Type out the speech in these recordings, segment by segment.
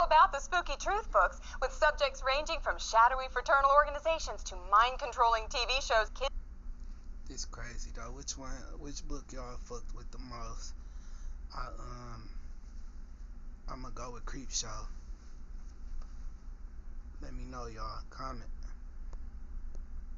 About the spooky truth books, with subjects ranging from shadowy fraternal organizations to mind-controlling TV shows. It's crazy though. Which book y'all fucked with the most? I'm gonna go with Creep Show. Let me know, y'all. Comment.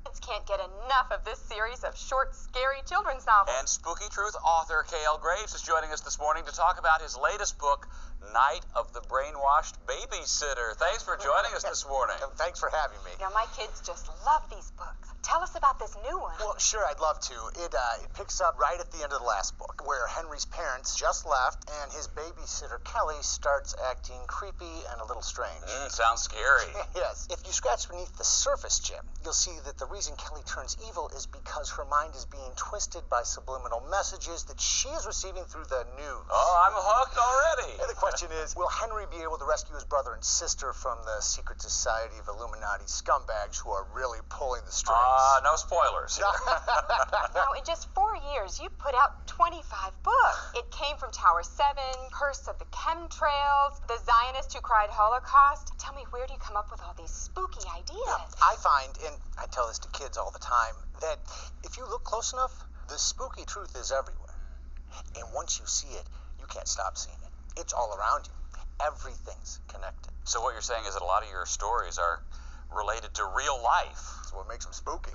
Kids can't get enough of this series of short, scary children's novels. And Spooky Truth author K.L. Graves is joining us this morning to talk about his latest book, Night of the Brainwashed Babysitter. Thanks for joining us this morning. Thanks for having me. You know, my kids just love these books. Tell us about this new one. Well, sure, I'd love to. It picks up right at the end of the last book, where Henry's parents just left, and his babysitter, Kelly, starts acting creepy and a little strange. Sounds scary. Yes. If you scratch beneath the surface, Jim, you'll see that the reason Kelly turns evil is because her mind is being twisted by subliminal messages that she is receiving through the news. Oh, I'm hooked already. And the question is, will Henry be able to rescue his brother and sister from the secret society of Illuminati scumbags who are really pulling the strings? No spoilers. Now, in just 4 years, you put out 25 books. It came from Tower 7, Curse of the Chemtrails, The Zionists Who Cried Holocaust. Tell me, where do you come up with all these spooky ideas? I find, and I tell this to kids all the time, that if you look close enough, the spooky truth is everywhere. And once you see it, you can't stop seeing it. It's all around you. Everything's connected. So what you're saying is that a lot of your stories are related to real life. That's what makes them spooky.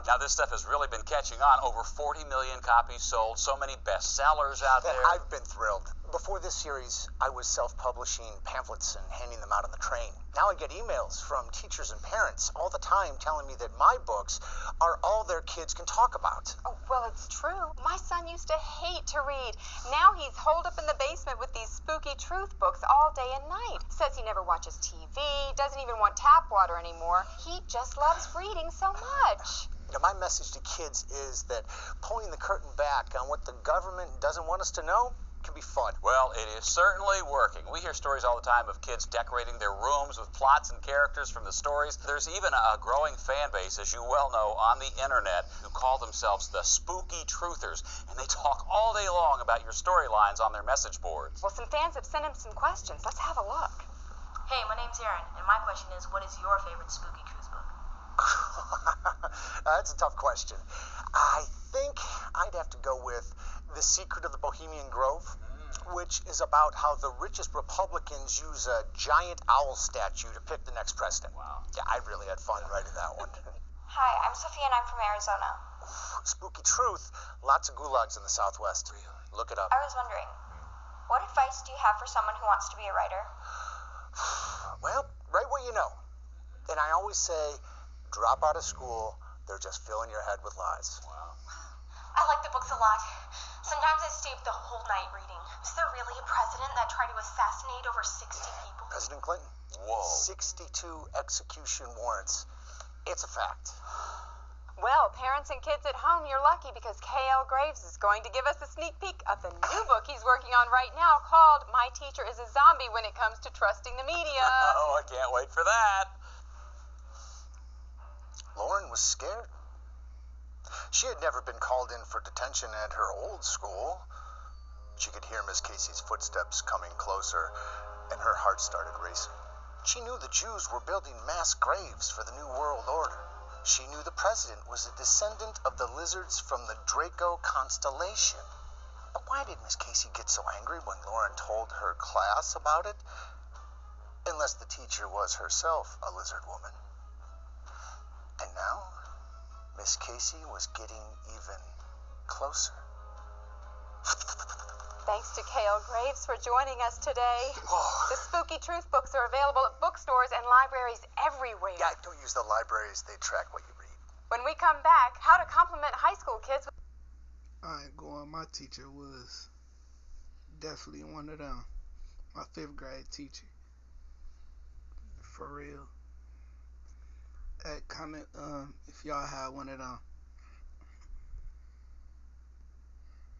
Now, this stuff has really been catching on. Over 40 million copies sold. So many bestsellers out there. I've been thrilled. Before this series, I was self-publishing pamphlets and handing them out on the train. Now I get emails from teachers and parents all the time telling me that my books are all their kids can talk about. Oh, well, it's true. My son used to hate to read. Now he's holed up in the basement with these spooky truth books all day and night. Says he never watches TV, doesn't even want tap water anymore. He just loves reading so much. You know, my message to kids is that pulling the curtain back on what the government doesn't want us to know can be fun. Well, it is certainly working. We hear stories all the time of kids decorating their rooms with plots and characters from the stories. There's even a growing fan base, as you well know, on the internet who call themselves the Spooky Truthers, and they talk all day long about your storylines on their message boards. Well, some fans have sent him some questions. Let's have a look. Hey, my name's Aaron, and my question is, what is your favorite spooky truth book? That's a tough question. I think I'd have to go with The Secret of the Bohemian Grove, which is about how the richest Republicans use a giant owl statue to pick the next president. Wow. Yeah, I really had fun writing that one. Hi, I'm Sophia, and I'm from Arizona. Spooky truth, lots of gulags in the Southwest. Look it up. I was wondering, what advice do you have for someone who wants to be a writer? Well, write what you know. And I always say, drop out of school, they're just filling your head with lies. Wow. I like the books a lot. Sometimes I stay up the whole night reading. Is there really a president that tried to assassinate over 60 people? President Clinton? Whoa. 62 execution warrants. It's a fact. Well, parents and kids at home, you're lucky because K.L. Graves is going to give us a sneak peek of the new book he's working on right now called My Teacher is a Zombie When It Comes to Trusting the Media. Oh, I can't wait for that. Lauren was scared. She had never been called in for detention at her old school. She could hear Miss Casey's footsteps coming closer, and her heart started racing. She knew the Jews were building mass graves for the New World Order. She knew the president was a descendant of the lizards from the Draco constellation. But why did Miss Casey get so angry when Lauren told her class about it? Unless the teacher was herself a lizard woman. And now, Miss Casey was getting even closer. Thanks to K.L. Graves for joining us today. The Spooky Truth books are available at bookstores and libraries everywhere. Yeah, don't use the libraries. They track what you read. When we come back, how to compliment high school kids. I ain't going. My teacher was definitely one of them. My 5th grade teacher. For real. Comment if y'all had one of them.